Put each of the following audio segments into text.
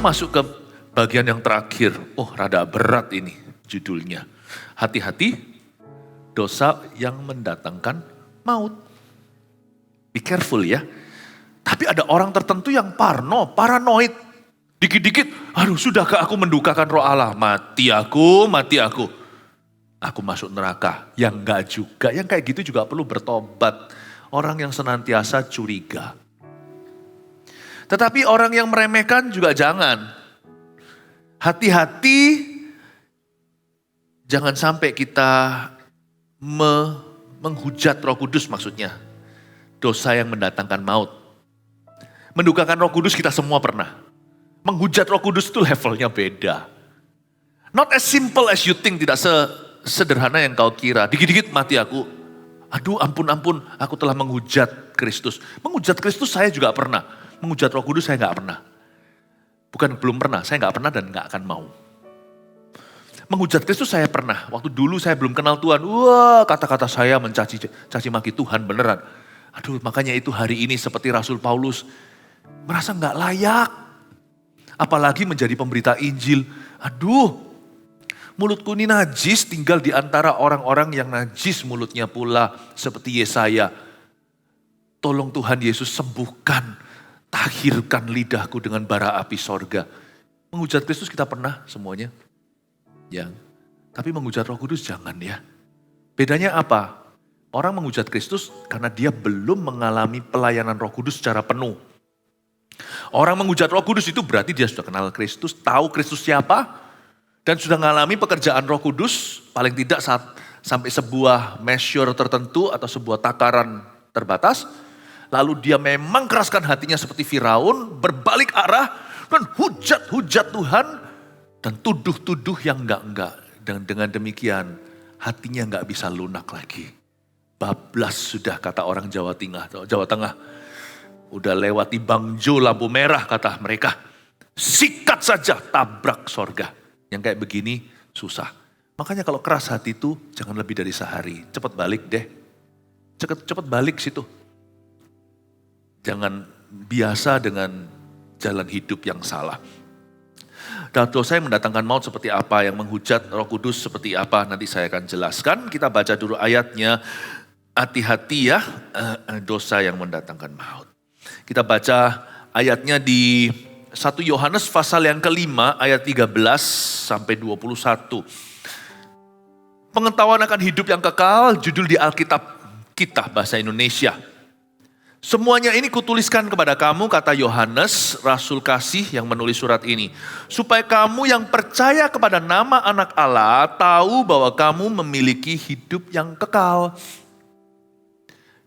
masuk ke bagian yang terakhir. Oh, rada berat ini judulnya. Hati-hati dosa yang mendatangkan maut. Be careful ya. Tapi ada orang tertentu yang paranoid. Dikit-dikit, aduh sudahkah aku mendukakan roh Allah? Mati aku. Aku masuk neraka. Yang enggak juga, yang kayak gitu juga perlu bertobat. Orang yang senantiasa curiga. Tetapi orang yang meremehkan juga jangan. Hati-hati, jangan sampai kita menghujat Roh Kudus maksudnya. Dosa yang mendatangkan maut. Mendukakan Roh Kudus kita semua pernah. Menghujat Roh Kudus itu levelnya beda. Not as simple as you think, tidak sederhana yang kau kira. Dikit-dikit mati aku. Aduh ampun, aku telah menghujat Kristus. Menghujat Kristus saya juga pernah. Menghujat Roh Kudus saya gak pernah. Bukan belum pernah, saya gak pernah dan gak akan mau. Menghujat Kristus saya pernah. Waktu dulu saya belum kenal Tuhan. Wah, kata-kata saya mencaci maki Tuhan beneran. Aduh, makanya itu hari ini seperti Rasul Paulus merasa gak layak. Apalagi menjadi pemberita Injil. Aduh, mulutku ini najis, tinggal di antara orang-orang yang najis mulutnya pula seperti Yesaya. Tolong Tuhan Yesus sembuhkan. Tahirkan lidahku dengan bara api sorga. Menghujat Kristus kita pernah semuanya. Ya. Tapi menghujat Roh Kudus jangan ya. Bedanya apa? Orang menghujat Kristus karena dia belum mengalami pelayanan Roh Kudus secara penuh. Orang menghujat Roh Kudus itu berarti dia sudah kenal Kristus, tahu Kristus siapa, dan sudah mengalami pekerjaan Roh Kudus, paling tidak sampai sebuah measure tertentu atau sebuah takaran terbatas. Lalu dia memang keraskan hatinya seperti Firaun, berbalik arah dan hujat Tuhan dan tuduh-tuduh yang enggak. Dan dengan demikian hatinya enggak bisa lunak lagi. Bablas sudah kata orang Jawa Tengah. Udah lewati bangjo lampu merah kata mereka. Sikat saja tabrak sorga. Yang kayak begini susah. Makanya kalau keras hati itu jangan lebih dari sehari. Cepat balik deh. Cepat balik situ. Jangan biasa dengan jalan hidup yang salah. Dan dosa yang mendatangkan maut seperti apa, yang menghujat Roh Kudus seperti apa, nanti saya akan jelaskan. Kita baca dulu ayatnya, hati-hati ya dosa yang mendatangkan maut. Kita baca ayatnya di 1 Yohanes pasal yang kelima ayat 13 sampai 21. Pengetahuan akan hidup yang kekal, judul di Alkitab kita bahasa Indonesia. Semuanya ini kutuliskan kepada kamu, kata Yohanes, Rasul kasih yang menulis surat ini. Supaya kamu yang percaya kepada nama anak Allah, tahu bahwa kamu memiliki hidup yang kekal.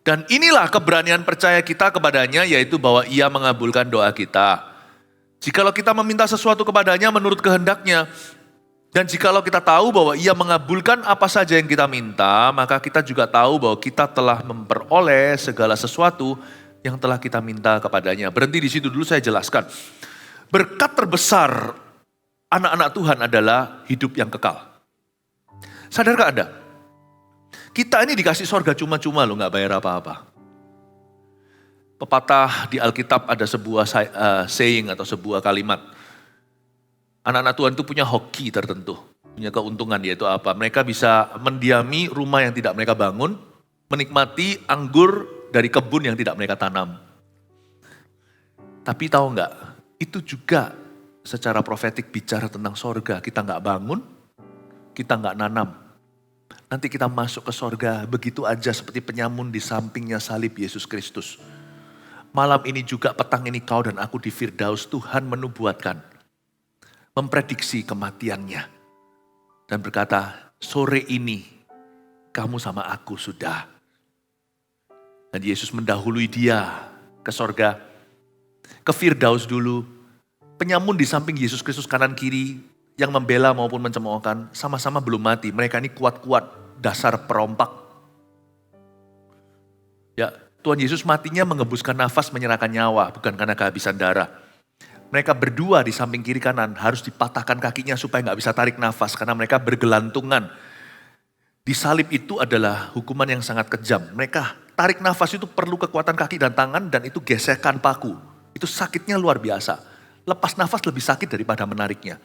Dan inilah keberanian percaya kita kepadanya, yaitu bahwa ia mengabulkan doa kita. Jikalau kita meminta sesuatu kepadanya menurut kehendaknya, dan jikalau kita tahu bahwa ia mengabulkan apa saja yang kita minta, maka kita juga tahu bahwa kita telah memperoleh segala sesuatu yang telah kita minta kepadanya. Berhenti di situ dulu saya jelaskan. Berkat terbesar anak-anak Tuhan adalah hidup yang kekal. Sadarkah Anda? Kita ini dikasih sorga cuma-cuma loh, gak bayar apa-apa. Pepatah di Alkitab ada sebuah saying atau sebuah kalimat. Anak-anak Tuhan itu punya hoki tertentu, punya keuntungan, yaitu apa? Mereka bisa mendiami rumah yang tidak mereka bangun, menikmati anggur dari kebun yang tidak mereka tanam. Tapi tahu nggak? Itu juga secara profetik bicara tentang sorga. Kita nggak bangun, kita nggak nanam. Nanti kita masuk ke sorga begitu aja seperti penyamun di sampingnya salib Yesus Kristus. Malam ini juga, petang ini kau dan aku di Firdaus, Tuhan menubuatkan. Memprediksi kematiannya. Dan berkata, sore ini kamu sama aku sudah. Dan Yesus mendahului dia ke sorga. Ke Firdaus dulu. Penyamun di samping Yesus Kristus kanan kiri. Yang membela maupun mencemoohkan. Sama-sama belum mati. Mereka ini kuat-kuat. Dasar perompak. Ya, Tuhan Yesus matinya mengembuskan nafas, menyerahkan nyawa. Bukan karena kehabisan darah. Mereka berdua di samping kiri kanan harus dipatahkan kakinya supaya gak bisa tarik nafas. Karena mereka bergelantungan. Di salib itu adalah hukuman yang sangat kejam. Mereka tarik nafas itu perlu kekuatan kaki dan tangan dan itu gesekan paku. Itu sakitnya luar biasa. Lepas nafas lebih sakit daripada menariknya.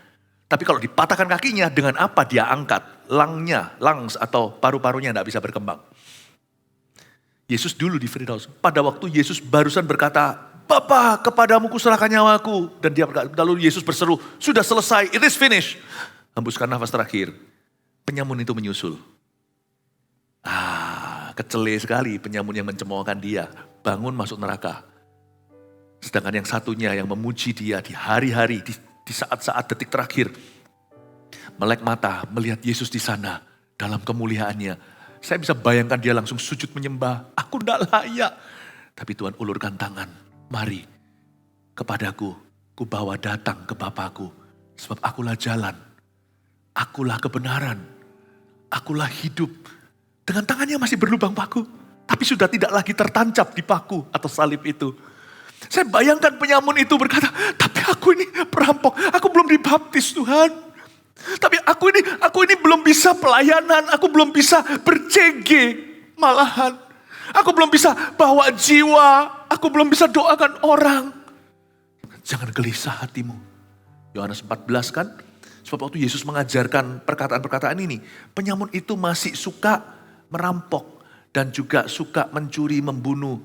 Tapi kalau dipatahkan kakinya, dengan apa dia angkat? Lungs atau paru-parunya tidak bisa berkembang. Yesus dulu di Firdaus, pada waktu Yesus barusan berkata, Bapa, kepadamu kuserahkan nyawaku. Dan dia berkata, lalu Yesus berseru, sudah selesai, it is finished. Hembuskan nafas terakhir, penyamun itu menyusul. Kecele sekali penyamun yang mencemoohkan dia, bangun masuk neraka. Sedangkan yang satunya yang memuji dia di hari-hari, di saat-saat detik terakhir, melek mata melihat Yesus di sana dalam kemuliaannya. Saya bisa bayangkan dia langsung sujud menyembah, aku tidak layak. Tapi Tuhan ulurkan tangan, mari kepadaku, ku bawa datang ke Bapakku. Sebab akulah jalan, akulah kebenaran, akulah hidup. Dengan tangannya masih berlubang paku, tapi sudah tidak lagi tertancap di paku atau salib itu. Saya bayangkan penyamun itu berkata, tapi aku ini perampok, aku belum dibaptis Tuhan. Tapi aku ini belum bisa pelayanan, aku belum bisa bercege malahan. Aku belum bisa bawa jiwa, aku belum bisa doakan orang. Jangan gelisah hatimu. Yohanes 14 kan, sebab waktu Yesus mengajarkan perkataan-perkataan ini, penyamun itu masih suka merampok dan juga suka mencuri, membunuh,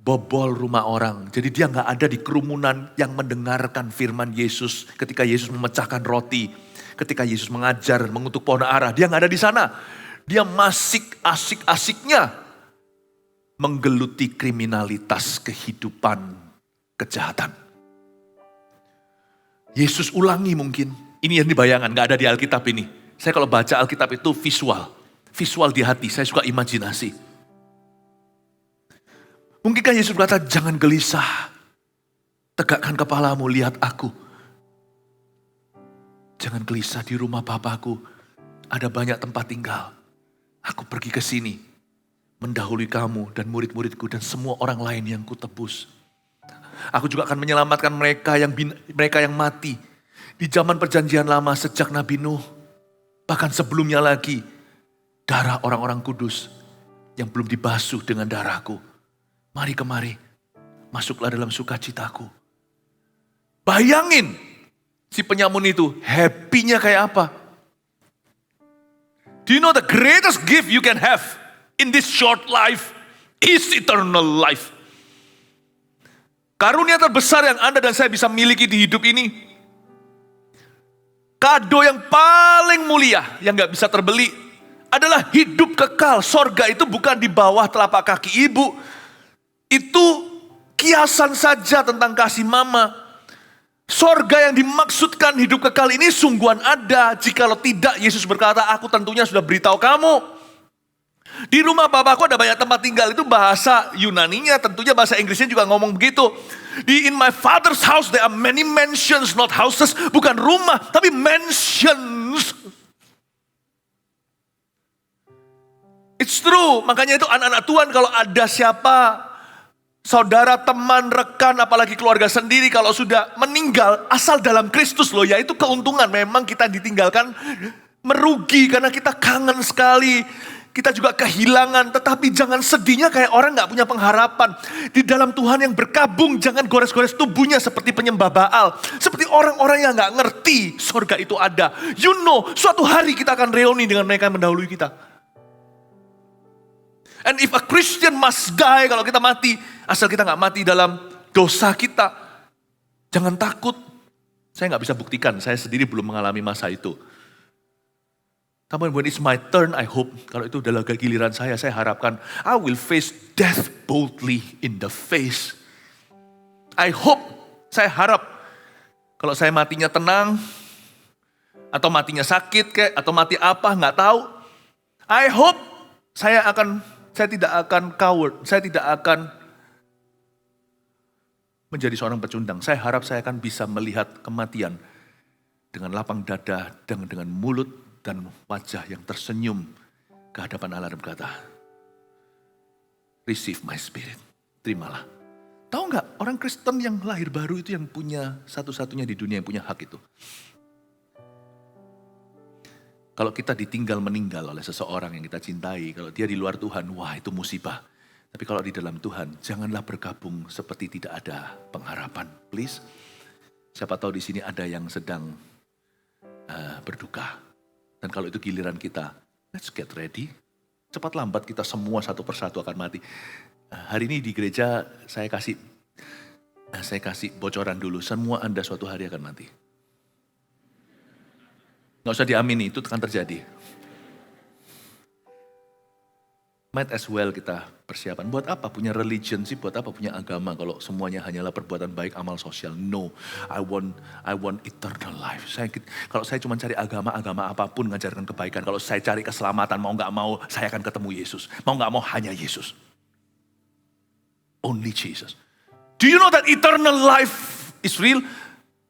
bobol rumah orang. Jadi dia gak ada di kerumunan yang mendengarkan firman Yesus ketika Yesus memecahkan roti. Ketika Yesus mengajar, mengutuk pohon ara. Dia gak ada di sana. Dia masih asik-asiknya menggeluti kriminalitas kehidupan kejahatan. Yesus ulangi mungkin. Ini yang dibayangkan, gak ada di Alkitab ini. Saya kalau baca Alkitab itu visual. Visual di hati, saya suka imajinasi. Mungkinkah Yesus berkata, jangan gelisah. Tegakkan kepalamu, lihat aku. Jangan gelisah, di rumah Bapakku ada banyak tempat tinggal. Aku pergi ke sini, mendahului kamu dan murid-muridku dan semua orang lain yang kutebus. Aku juga akan menyelamatkan mereka yang mati. Di zaman perjanjian lama sejak Nabi Nuh. Bahkan sebelumnya lagi, darah orang-orang kudus yang belum dibasuh dengan darahku. Mari kemari, masuklah dalam sukacitaku. Bayangin si penyamun itu happy-nya kayak apa? Do you know the greatest gift you can have in this short life is eternal life. Karunia terbesar yang Anda dan saya bisa miliki di hidup ini, kado yang paling mulia yang gak bisa terbeli adalah hidup kekal. Sorga itu bukan di bawah telapak kaki ibu. Itu kiasan saja tentang kasih mama. Sorga yang dimaksudkan hidup kekal ini sungguhan ada. Jikalau tidak, Yesus berkata, aku tentunya sudah beritahu kamu. Di rumah Bapakku ada banyak tempat tinggal. Itu bahasa Yunaninya, tentunya bahasa Inggrisnya juga ngomong begitu. In my father's house there are many mansions, not houses. Bukan rumah, tapi mansions. It's true, makanya itu anak-anak Tuhan kalau ada siapa, saudara, teman, rekan, apalagi keluarga sendiri kalau sudah meninggal, asal dalam Kristus loh, ya itu keuntungan. Memang kita ditinggalkan merugi karena kita kangen sekali. Kita juga kehilangan, tetapi jangan sedihnya kayak orang gak punya pengharapan. Di dalam Tuhan yang berkabung, jangan gores-gores tubuhnya seperti penyembah Baal. Seperti orang-orang yang gak ngerti surga itu ada. You know, suatu hari kita akan reuni dengan mereka yang mendahului kita. And if a Christian must die, kalau kita mati, asal kita gak mati dalam dosa kita, jangan takut. Saya gak bisa buktikan, saya sendiri belum mengalami masa itu. Tapi when it's my turn, I hope, kalau itu adalah giliran saya harapkan, I will face death boldly in the face. I hope, saya harap, kalau saya matinya tenang, atau matinya sakit kayak, atau mati apa, gak tahu. I hope, saya tidak akan coward, saya tidak akan menjadi seorang pecundang. Saya harap saya akan bisa melihat kematian dengan lapang dada, dengan mulut, dan wajah yang tersenyum ke hadapan Allah dan berkata, receive my spirit, terimalah. Tahu nggak, orang Kristen yang lahir baru itu yang punya satu-satunya di dunia yang punya hak itu. Kalau kita ditinggal meninggal oleh seseorang yang kita cintai, kalau dia di luar Tuhan, wah itu musibah. Tapi kalau di dalam Tuhan, janganlah bergabung seperti tidak ada pengharapan. Please, siapa tahu di sini ada yang sedang berduka. Dan kalau itu giliran kita, let's get ready. Cepat lambat kita semua satu persatu akan mati. Hari ini di gereja saya kasih bocoran dulu. Semua Anda suatu hari akan mati. Nggak usah diamini, itu akan terjadi. Might as well kita persiapan. Buat apa punya religion sih? Buat apa punya agama kalau semuanya hanyalah perbuatan baik, amal sosial? No, I want eternal life. Kalau saya cuma cari agama apapun ngajarkan kebaikan. Kalau saya cari keselamatan, mau nggak mau saya akan ketemu Yesus. Mau nggak mau hanya Yesus. Only Jesus. Do you know that eternal life is real?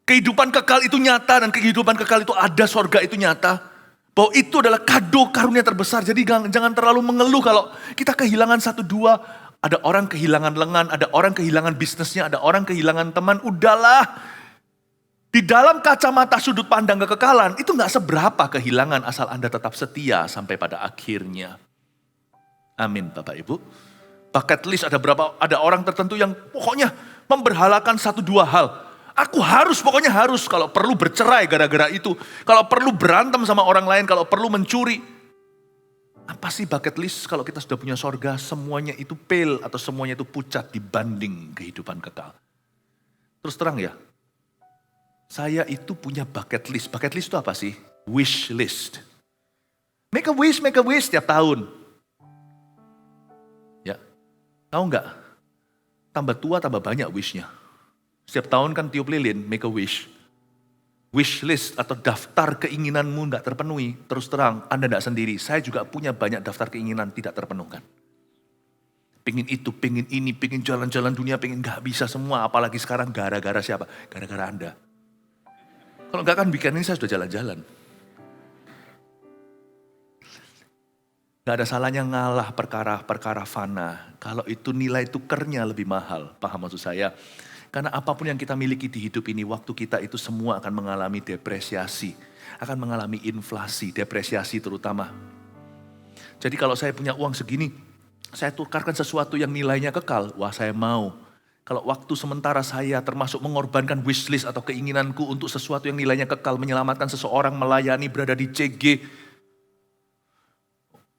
Kehidupan kekal itu nyata dan kehidupan kekal itu ada, sorga itu nyata. Bahwa itu adalah kado karunia terbesar. Jadi jangan terlalu mengeluh kalau kita kehilangan satu dua. Ada orang kehilangan lengan, ada orang kehilangan bisnisnya, ada orang kehilangan teman. Udahlah. Di dalam kacamata sudut pandang kekekalan, itu gak seberapa kehilangan asal Anda tetap setia sampai pada akhirnya. Amin Bapak Ibu. Bucket list ada orang tertentu yang pokoknya memberhalakan satu dua hal. Aku pokoknya harus. Kalau perlu bercerai gara-gara itu. Kalau perlu berantem sama orang lain. Kalau perlu mencuri. Apa sih bucket list kalau kita sudah punya sorga? Semuanya itu pale atau semuanya itu pucat dibanding kehidupan kekal. Terus terang ya. Saya itu punya bucket list. Bucket list itu apa sih? Wish list. Make a wish setiap tahun. Ya. Tahu nggak? Tambah tua tambah banyak wishnya. Setiap tahun kan tiup lilin, make a wish. Wish list atau daftar keinginanmu gak terpenuhi. Terus terang, Anda gak sendiri. Saya juga punya banyak daftar keinginan tidak terpenuhkan. Pengen itu, pengen ini, pengen jalan-jalan dunia, pengen gak bisa semua. Apalagi sekarang gara-gara siapa? Gara-gara Anda. Kalau gak kan weekend ini saya sudah jalan-jalan. Gak ada salahnya ngalah perkara-perkara fana. Kalau itu nilai tukernya lebih mahal. Paham maksud saya? Karena apapun yang kita miliki di hidup ini, waktu kita itu semua akan mengalami depresiasi. Akan mengalami inflasi, depresiasi terutama. Jadi kalau saya punya uang segini, saya tukarkan sesuatu yang nilainya kekal. Wah saya mau. Kalau waktu sementara saya termasuk mengorbankan wishlist atau keinginanku untuk sesuatu yang nilainya kekal. Menyelamatkan seseorang, melayani, berada di CG.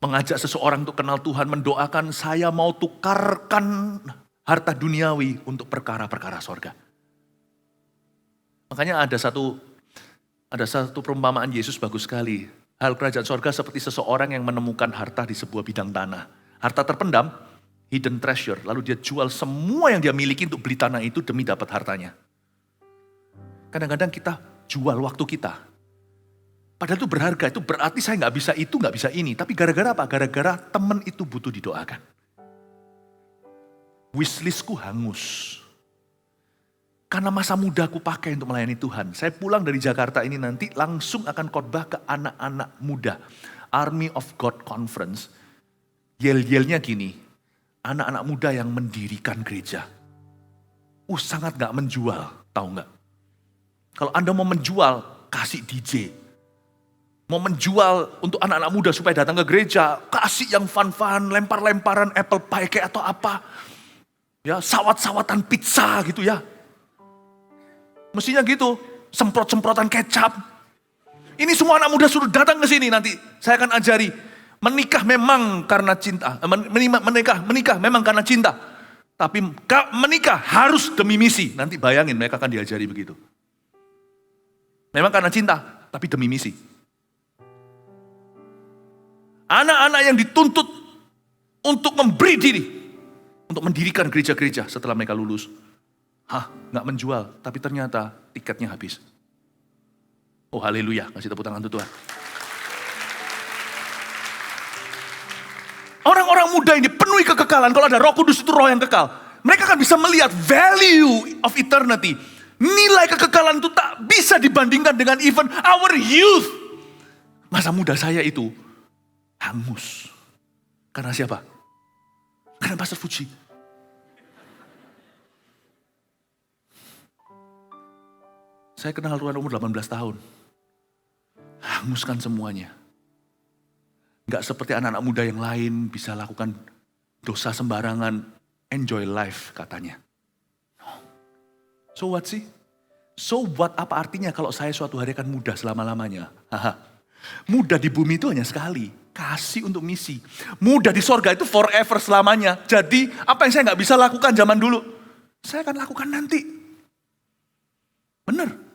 Mengajak seseorang untuk kenal Tuhan, mendoakan, saya mau tukarkan harta duniawi untuk perkara-perkara sorga. Makanya ada satu perumpamaan Yesus bagus sekali. Hal kerajaan sorga seperti seseorang yang menemukan harta di sebuah bidang tanah. Harta terpendam, hidden treasure. Lalu dia jual semua yang dia miliki untuk beli tanah itu demi dapat hartanya. Kadang-kadang kita jual waktu kita. Padahal itu berharga, itu berarti saya gak bisa itu, gak bisa ini. Tapi gara-gara apa? Gara-gara teman itu butuh didoakan. Wishlistku hangus. Karena masa muda aku pakai untuk melayani Tuhan. Saya pulang dari Jakarta ini nanti langsung akan khotbah ke anak-anak muda. Army of God Conference. Yel-yelnya gini. Anak-anak muda yang mendirikan gereja. Sangat gak menjual. Tahu gak? Kalau Anda mau menjual, kasih DJ. Mau menjual untuk anak-anak muda supaya datang ke gereja. Kasih yang fun-fun, lempar-lemparan apple pie kayak atau apa. Ya, sawat-sawatan pizza gitu ya. Mestinya gitu, semprot-semprotan kecap. Ini semua anak muda suruh datang ke sini nanti. Saya akan ajari, menikah memang karena cinta. Menikah memang karena cinta. Tapi menikah harus demi misi. Nanti bayangin mereka akan diajari begitu. Memang karena cinta, tapi demi misi. Anak-anak yang dituntut untuk memberi diri. Untuk mendirikan gereja-gereja setelah mereka lulus. Gak menjual, tapi ternyata tiketnya habis. Oh haleluya, kasih tepuk tangan untuk Tuhan. Orang-orang muda ini penuhi kekekalan, kalau ada Roh Kudus itu roh yang kekal. Mereka akan bisa melihat value of eternity. Nilai kekekalan itu tak bisa dibandingkan dengan even our youth. Masa muda saya itu hangus. Karena siapa? Karena Pastor Fuji. Saya kenal Tuhan umur 18 tahun. Hanguskan semuanya. Gak seperti anak-anak muda yang lain bisa lakukan dosa sembarangan, enjoy life katanya. So what sih? So what apa artinya kalau saya suatu hari akan muda selama-lamanya? Muda di bumi itu hanya sekali. Kasih untuk misi. Muda di sorga itu forever selamanya. Jadi apa yang saya nggak bisa lakukan zaman dulu, saya akan lakukan nanti. Bener.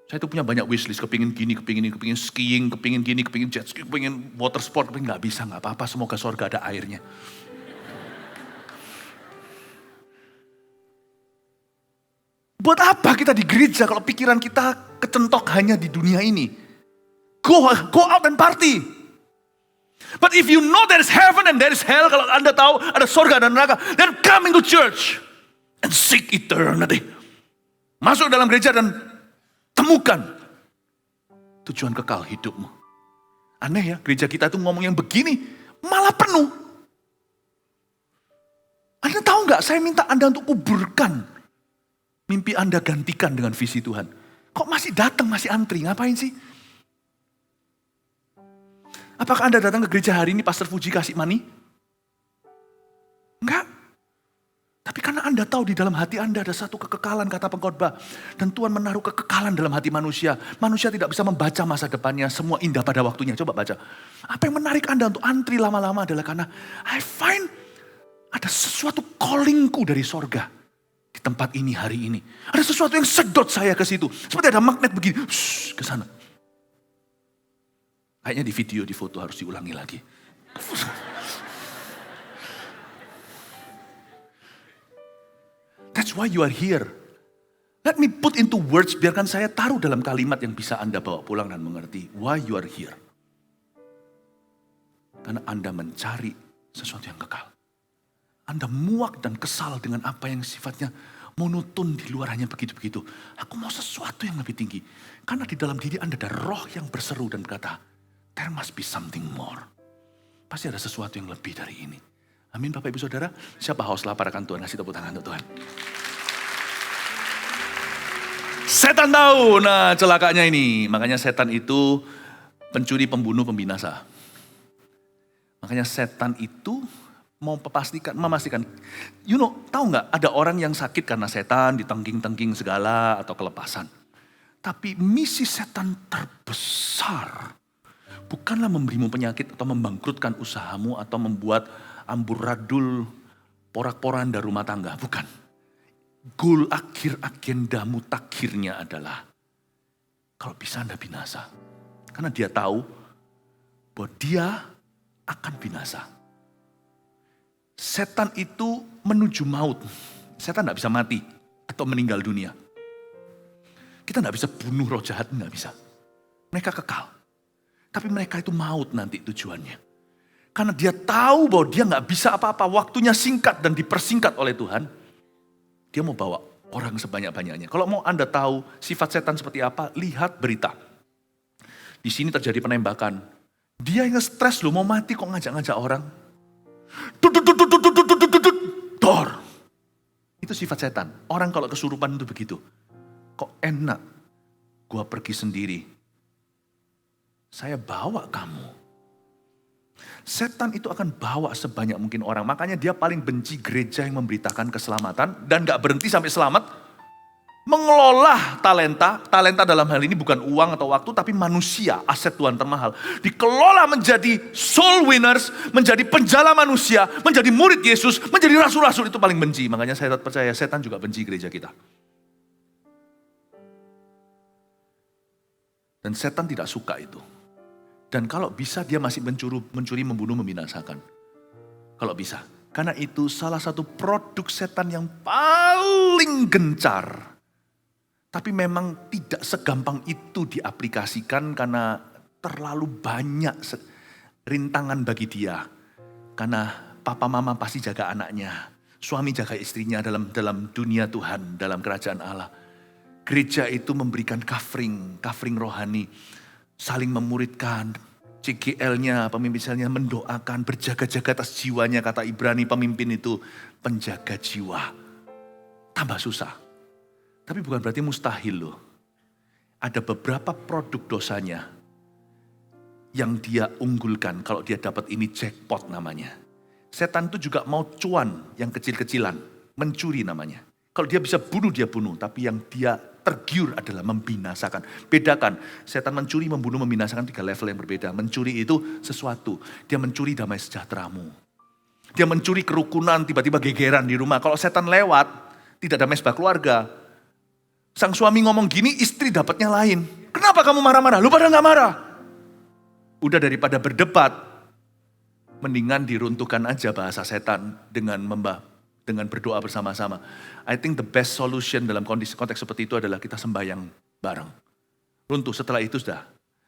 Saya tuh punya banyak wishlist, kepingin gini, kepingin ini, kepingin skiing, kepingin gini, kepingin jet ski, kepingin water sport, kepingin nggak bisa, nggak apa-apa, semoga sorga ada airnya. Buat apa kita di gereja kalau pikiran kita kecentok hanya di dunia ini? Go out and party. But if you know there is heaven and there is hell, kalau Anda tahu ada sorga dan neraka, then come into church and seek eternity. Masuk dalam gereja dan temukan tujuan kekal hidupmu. Aneh ya, gereja kita tuh ngomong yang begini, malah penuh. Anda tahu nggak, saya minta Anda untuk kuburkan mimpi Anda, gantikan dengan visi Tuhan. Kok masih datang, masih antri, ngapain sih? Apakah Anda datang ke gereja hari ini, Pastor Fuji kasih money? Enggak. Tapi karena Anda tahu di dalam hati Anda ada satu kekekalan, kata pengkhotbah. Dan Tuhan menaruh kekekalan dalam hati manusia. Manusia tidak bisa membaca masa depannya, semua indah pada waktunya. Coba baca. Apa yang menarik Anda untuk antri lama-lama adalah karena I find ada sesuatu callingku dari sorga. Di tempat ini hari ini. Ada sesuatu yang sedot saya ke situ. Seperti ada magnet begini, ke sana. Kayaknya di video, di foto harus diulangi lagi. That's why you are here. Let me put into words, biarkan saya taruh dalam kalimat yang bisa Anda bawa pulang dan mengerti. Why you are here. Karena Anda mencari sesuatu yang kekal. Anda muak dan kesal dengan apa yang sifatnya monoton di luar hanya begitu-begitu. Aku mau sesuatu yang lebih tinggi. Karena di dalam diri Anda ada roh yang berseru dan berkata, there must be something more. Pasti ada sesuatu yang lebih dari ini. Amin Bapak Ibu Saudara. Siapa haus lapar akan Tuhan? Kasih tepuk tangan untuk Tuhan. Setan tahu, nah celakanya ini. Makanya setan itu pencuri, pembunuh, pembinasa. Makanya setan itu memastikan, tahu nggak ada orang yang sakit karena setan, ditengking-tengking segala atau kelepasan. Tapi misi setan terbesar bukanlah memberimu penyakit atau membangkrutkan usahamu atau membuat amburadul porak-poranda rumah tangga, bukan. Goal akhir agendamu takhirnya adalah kalau bisa Anda binasa. Karena dia tahu bahwa dia akan binasa. Setan itu menuju maut. Setan tidak bisa mati atau meninggal dunia. Kita tidak bisa bunuh roh jahat, tidak bisa. Mereka kekal. Tapi mereka itu maut nanti tujuannya. Karena dia tahu bahwa dia nggak bisa apa-apa. Waktunya singkat dan dipersingkat oleh Tuhan. Dia mau bawa orang sebanyak-banyaknya. Kalau mau Anda tahu sifat setan seperti apa, lihat berita. Di sini terjadi penembakan. Dia yang stres loh, mau mati kok ngajak-ngajak orang. Dor. Itu sifat setan. Orang kalau kesurupan itu begitu. Kok enak, gua pergi sendiri. Saya bawa kamu. Setan itu akan bawa sebanyak mungkin orang. Makanya dia paling benci gereja yang memberitakan keselamatan. Dan gak berhenti sampai selamat. Mengelola talenta. Talenta dalam hal ini bukan uang atau waktu, tapi manusia, aset Tuhan termahal. Dikelola menjadi soul winners, menjadi penjala manusia, menjadi murid Yesus, menjadi rasul-rasul, itu paling benci. Makanya saya percaya setan juga benci gereja kita. Dan setan tidak suka itu. Dan kalau bisa dia masih mencuri, membunuh, membinasakan. Kalau bisa. Karena itu salah satu produk setan yang paling gencar. Tapi memang tidak segampang itu diaplikasikan karena terlalu banyak rintangan bagi dia. Karena papa mama pasti jaga anaknya. Suami jaga istrinya dalam dunia Tuhan, dalam kerajaan Allah. Gereja itu memberikan covering rohani. Saling memuridkan. CGL-nya, pemimpin selnya mendoakan, berjaga-jaga atas jiwanya. Kata Ibrani pemimpin itu penjaga jiwa. Tambah susah. Tapi bukan berarti mustahil loh. Ada beberapa produk dosanya yang dia unggulkan kalau dia dapat ini jackpot namanya. Setan itu juga mau cuan yang kecil-kecilan, mencuri namanya. Kalau dia bisa bunuh, dia bunuh. Tapi yang dia tergiur adalah membinasakan. Bedakan, setan mencuri, membunuh, membinasakan 3 level yang berbeda. Mencuri itu sesuatu, dia mencuri damai sejahteramu. Dia mencuri kerukunan, tiba-tiba gegeran di rumah. Kalau setan lewat, tidak damai sebuah keluarga. Sang suami ngomong gini, istri dapatnya lain. Kenapa kamu marah-marah? Lu pada gak marah? Udah daripada berdebat, mendingan diruntuhkan aja bahasa setan dengan berdoa bersama-sama. I think the best solution dalam konteks seperti itu adalah kita sembahyang bareng. Runtuh, setelah itu sudah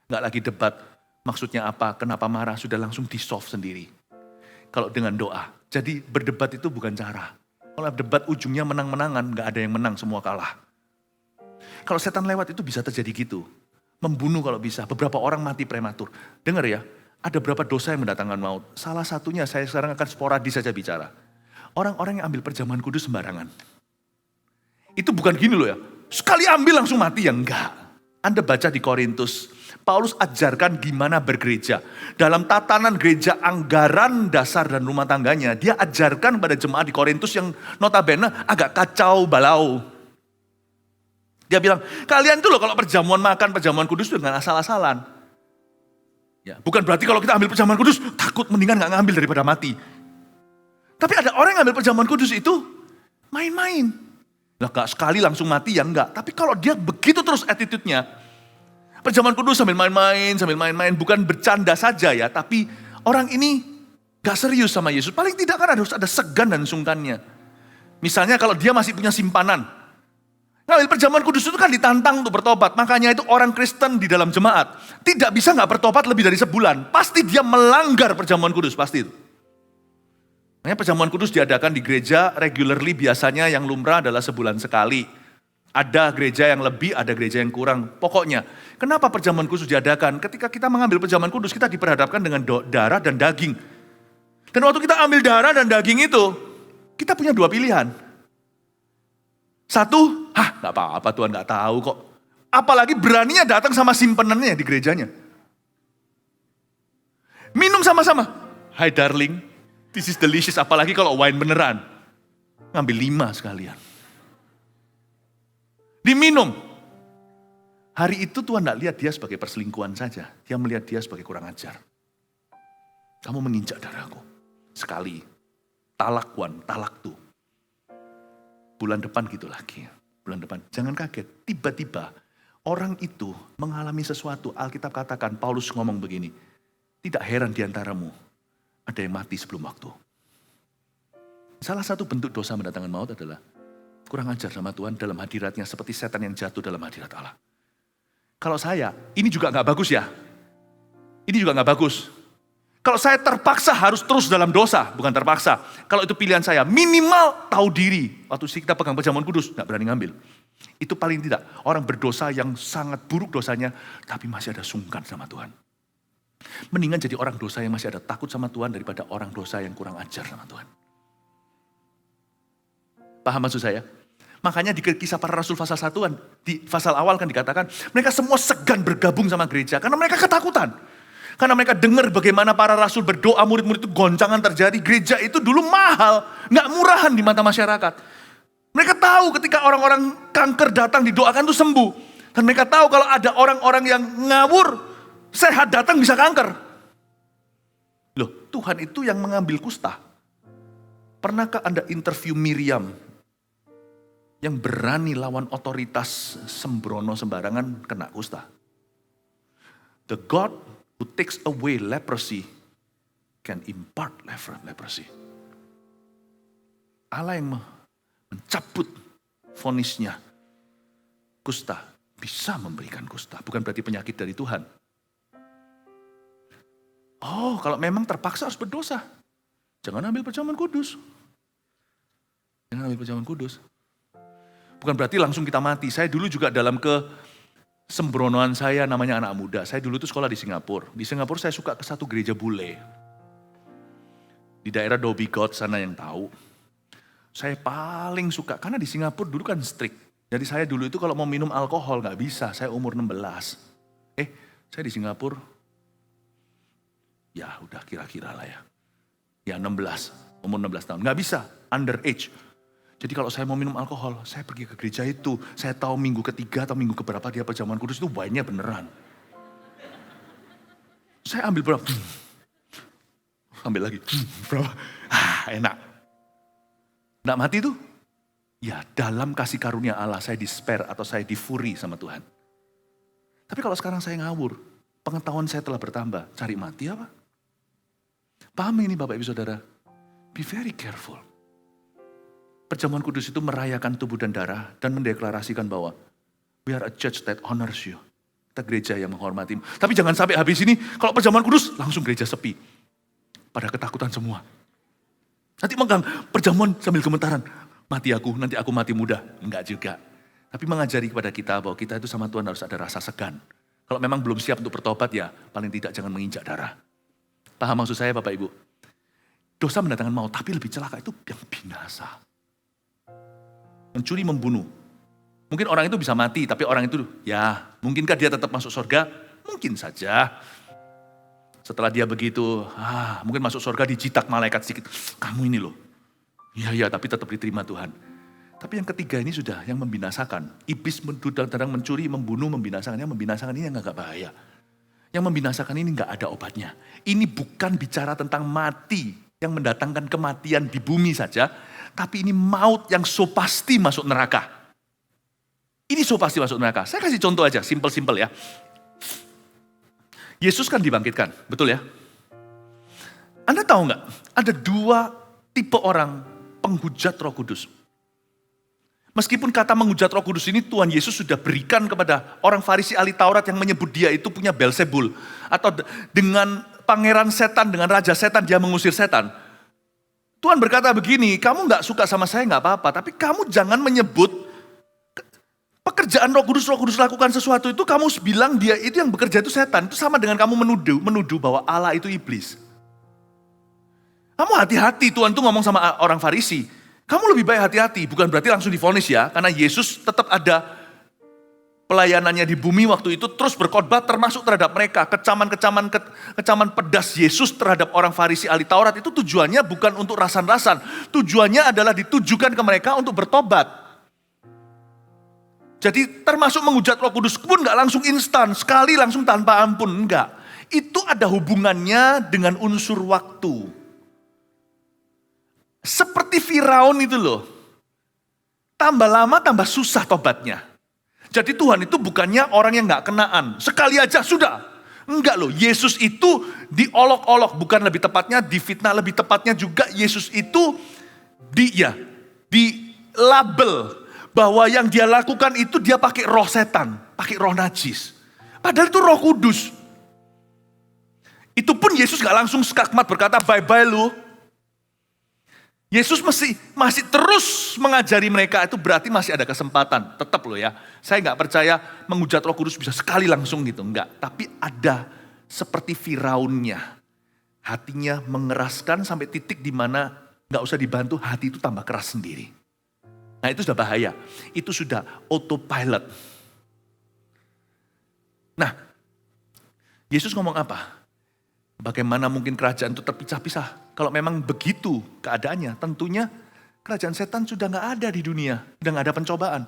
gak lagi debat. Maksudnya apa, kenapa marah, sudah langsung di-solve sendiri. Kalau dengan doa. Jadi berdebat itu bukan cara. Kalau debat ujungnya menang-menangan, gak ada yang menang, semua kalah. Kalau setan lewat itu bisa terjadi gitu. Membunuh kalau bisa, beberapa orang mati prematur. Dengar ya, ada berapa dosa yang mendatangkan maut. Salah satunya, saya sekarang akan sporadis saja bicara. Orang-orang yang ambil perjamuan kudus sembarangan. Itu bukan gini loh ya, sekali ambil langsung mati, ya enggak. Anda baca di Korintus, Paulus ajarkan gimana bergereja. Dalam tatanan gereja, anggaran dasar dan rumah tangganya, dia ajarkan pada jemaat di Korintus yang notabene agak kacau balau. Dia bilang, kalian tuh loh kalau perjamuan makan, perjamuan kudus itu dengan asal-asalan. Ya, bukan berarti kalau kita ambil perjamuan kudus, takut mendingan gak ngambil daripada mati. Tapi ada orang yang ambil perjamuan kudus itu main-main. Lah gak sekali langsung mati, ya enggak. Tapi kalau dia begitu terus attitude-nya, perjamuan kudus sambil main-main, bukan bercanda saja ya. Tapi orang ini gak serius sama Yesus. Paling tidak kan harus ada segan dan sungkannya. Misalnya kalau dia masih punya simpanan, ngambil perjamuan kudus itu kan ditantang untuk bertobat. Makanya itu orang Kristen di dalam jemaat tidak bisa gak bertobat lebih dari sebulan. Pasti dia melanggar perjamuan kudus, pasti itu. Makanya perjamuan kudus diadakan di gereja regularly, biasanya yang lumrah adalah sebulan sekali. Ada gereja yang lebih, ada gereja yang kurang. Pokoknya, kenapa perjamuan kudus diadakan? Ketika kita mengambil perjamuan kudus, kita diperhadapkan dengan darah dan daging. Dan waktu kita ambil darah dan daging itu, kita punya 2 pilihan. Satu, gak apa-apa Tuhan gak tahu kok. Apalagi beraninya datang sama simpenannya di gerejanya. Minum sama-sama. Hi darling, this is delicious. Apalagi kalau wine beneran. Ngambil 5 sekalian. Diminum. Hari itu Tuhan gak lihat dia sebagai perselingkuhan saja. Dia melihat dia sebagai kurang ajar. Kamu menginjak darahku. Sekali. Talak one, talak tuh. Bulan depan gitu lagi. Bulan depan. Jangan kaget. Tiba-tiba orang itu mengalami sesuatu. Alkitab katakan, Paulus ngomong begini. Tidak heran diantaramu ada yang mati sebelum waktu. Salah satu bentuk dosa mendatangkan maut adalah kurang ajar sama Tuhan dalam hadiratnya. Seperti setan yang jatuh dalam hadirat Allah. Kalau saya, ini juga gak bagus ya. Ini juga gak bagus. Kalau saya terpaksa harus terus dalam dosa, bukan terpaksa. Kalau itu pilihan saya, minimal tahu diri. Waktu kita pegang perjamuan kudus, gak berani ngambil. Itu paling tidak, orang berdosa yang sangat buruk dosanya, tapi masih ada sungkan sama Tuhan. Mendingan jadi orang dosa yang masih ada takut sama Tuhan, daripada orang dosa yang kurang ajar sama Tuhan. Paham maksud saya? Makanya di kisah para rasul pasal 1, di pasal awal kan dikatakan, mereka semua segan bergabung sama gereja, karena mereka ketakutan. Karena mereka dengar bagaimana para rasul berdoa, murid-murid itu goncangan terjadi. Gereja itu dulu mahal, gak murahan di mata masyarakat. Mereka tahu ketika orang-orang kanker datang didoakan itu sembuh. Dan mereka tahu kalau ada orang-orang yang ngawur, sehat datang bisa kanker. Loh, Tuhan itu yang mengambil kusta. Pernahkah Anda interview Miriam yang berani lawan otoritas sembrono sembarangan kena kusta? The God who takes away leprosy can impart leprosy. Allah yang mencabut vonisnya kusta bisa memberikan kusta. Bukan berarti penyakit dari Tuhan. Oh, kalau memang terpaksa harus berdosa. Jangan ambil perjamuan kudus. Jangan ambil perjamuan kudus. Bukan berarti langsung kita mati. Saya dulu juga dalam sembronoan saya namanya anak muda. Saya dulu tuh sekolah di Singapura. Di Singapura saya suka ke satu gereja bule. Di daerah Dhoby Ghaut sana yang tahu. Saya paling suka, karena di Singapura dulu kan strict. Jadi saya dulu itu kalau mau minum alkohol gak bisa, saya umur 16. Saya di Singapura, ya udah kira-kira lah ya. Ya 16, umur 16 tahun. Nggak bisa, underage. Jadi kalau saya mau minum alkohol, saya pergi ke gereja itu. Saya tahu minggu ketiga atau minggu keberapa dia perjamuan kudus itu wine-nya beneran. Saya ambil berapa? Ambil lagi. Berapa? Enak. Nggak mati tuh? Ya dalam kasih karunia Allah saya despair atau saya difuri sama Tuhan. Tapi kalau sekarang saya ngawur, pengetahuan saya telah bertambah, cari mati apa? Paham ini Bapak Ibu Saudara? Be very careful. Perjamuan kudus itu merayakan tubuh dan darah dan mendeklarasikan bahwa we are a church that honors you. Kita gereja yang menghormatimu. Tapi jangan sampai habis ini, kalau perjamuan kudus langsung gereja sepi. Pada ketakutan semua. Nanti megang perjamuan sambil gemetaran. Mati aku, nanti aku mati muda. Enggak juga. Tapi mengajari kepada kita bahwa kita itu sama Tuhan harus ada rasa segan. Kalau memang belum siap untuk bertobat ya, paling tidak jangan menginjak darah. Paham maksud saya Bapak Ibu? Dosa mendatangkan maut, tapi lebih celaka itu yang binasa. Mencuri, membunuh. Mungkin orang itu bisa mati, tapi orang itu, ya mungkinkah dia tetap masuk surga? Mungkin saja. Setelah dia begitu, mungkin masuk surga dijitak malaikat sedikit. Kamu ini loh. Iya, tapi tetap diterima Tuhan. Tapi yang ketiga ini sudah yang membinasakan. Iblis sedang mencuri, membunuh, membinasakan. Yang membinasakan ini yang agak bahaya. Yang membinasakan ini nggak ada obatnya. Ini bukan bicara tentang mati yang mendatangkan kematian di bumi saja. Tapi ini maut yang so pasti masuk neraka. Ini so pasti masuk neraka. Saya kasih contoh aja, simple-simple ya. Yesus kan dibangkitkan, betul ya? Anda tahu nggak? Ada dua tipe orang penghujat Roh Kudus. Meskipun kata menghujat Roh Kudus ini Tuhan Yesus sudah berikan kepada orang Farisi ahli Taurat yang menyebut dia itu punya Belzebul. Atau dengan pangeran setan, dengan raja setan dia mengusir setan. Tuhan berkata begini, kamu gak suka sama saya gak apa-apa. Tapi kamu jangan menyebut pekerjaan Roh Kudus lakukan sesuatu itu kamu bilang dia itu yang bekerja itu setan. Itu sama dengan kamu menuduh bahwa Allah itu iblis. Kamu hati-hati, Tuhan tuh ngomong sama orang Farisi. Kamu lebih baik hati-hati, bukan berarti langsung divonis ya. Karena Yesus tetap ada pelayanannya di bumi waktu itu terus berkhotbah termasuk terhadap mereka. Kecaman pedas Yesus terhadap orang Farisi ahli Taurat itu tujuannya bukan untuk rasan-rasan. Tujuannya adalah ditujukan ke mereka untuk bertobat. Jadi termasuk menghujat Roh Kudus pun gak langsung instan, sekali langsung tanpa ampun, enggak. Itu ada hubungannya dengan unsur waktu. Seperti Firaun itu loh. Tambah lama tambah susah tobatnya. Jadi Tuhan itu bukannya orang yang gak kenaan. Sekali aja sudah. Enggak loh, Yesus itu diolok-olok. Bukan lebih tepatnya difitnah, lebih tepatnya juga Yesus itu dilabel. Bahwa yang dia lakukan itu dia pakai roh setan. Pakai roh najis. Padahal itu Roh Kudus. Itu pun Yesus gak langsung skakmat berkata bye-bye lu. Yesus masih terus mengajari mereka, itu berarti masih ada kesempatan. Tetap loh ya, saya gak percaya menghujat Roh Kudus bisa sekali langsung gitu, enggak. Tapi ada seperti Firaunnya. Hatinya mengeraskan sampai titik di mana gak usah dibantu, hati itu tambah keras sendiri. Nah itu sudah bahaya, itu sudah autopilot. Nah, Yesus ngomong apa? Bagaimana mungkin kerajaan itu terpisah-pisah? Kalau memang begitu keadaannya, tentunya kerajaan setan sudah gak ada di dunia. Sudah gak ada pencobaan.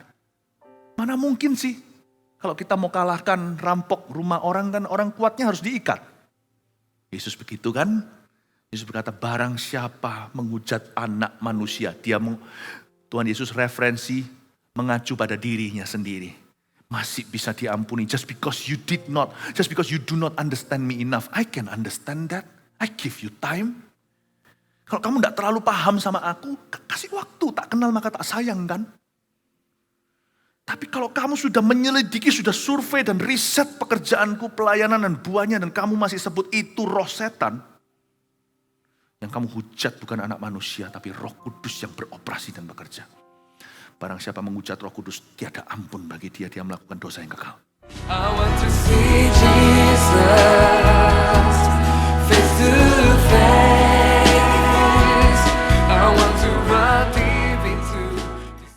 Mana mungkin sih? Kalau kita mau kalahkan rampok rumah orang kan orang kuatnya harus diikat. Yesus begitu kan? Yesus berkata barang siapa menghujat anak manusia. Tuhan Yesus referensi mengacu pada dirinya sendiri. Masih bisa diampuni just because you do not understand me enough. I can understand that. I give you time. Kalau kamu tidak terlalu paham sama aku, kasih waktu. Tak kenal maka tak sayang kan. Tapi kalau kamu sudah menyelidiki, sudah survei dan riset pekerjaanku, pelayanan dan buahnya, dan kamu masih sebut itu roh setan, yang kamu hujat bukan anak manusia, tapi Roh Kudus yang beroperasi dan bekerja. Barang siapa menghujat Roh Kudus, tiada ampun bagi dia melakukan dosa yang kekal. I want to see Jesus face to face.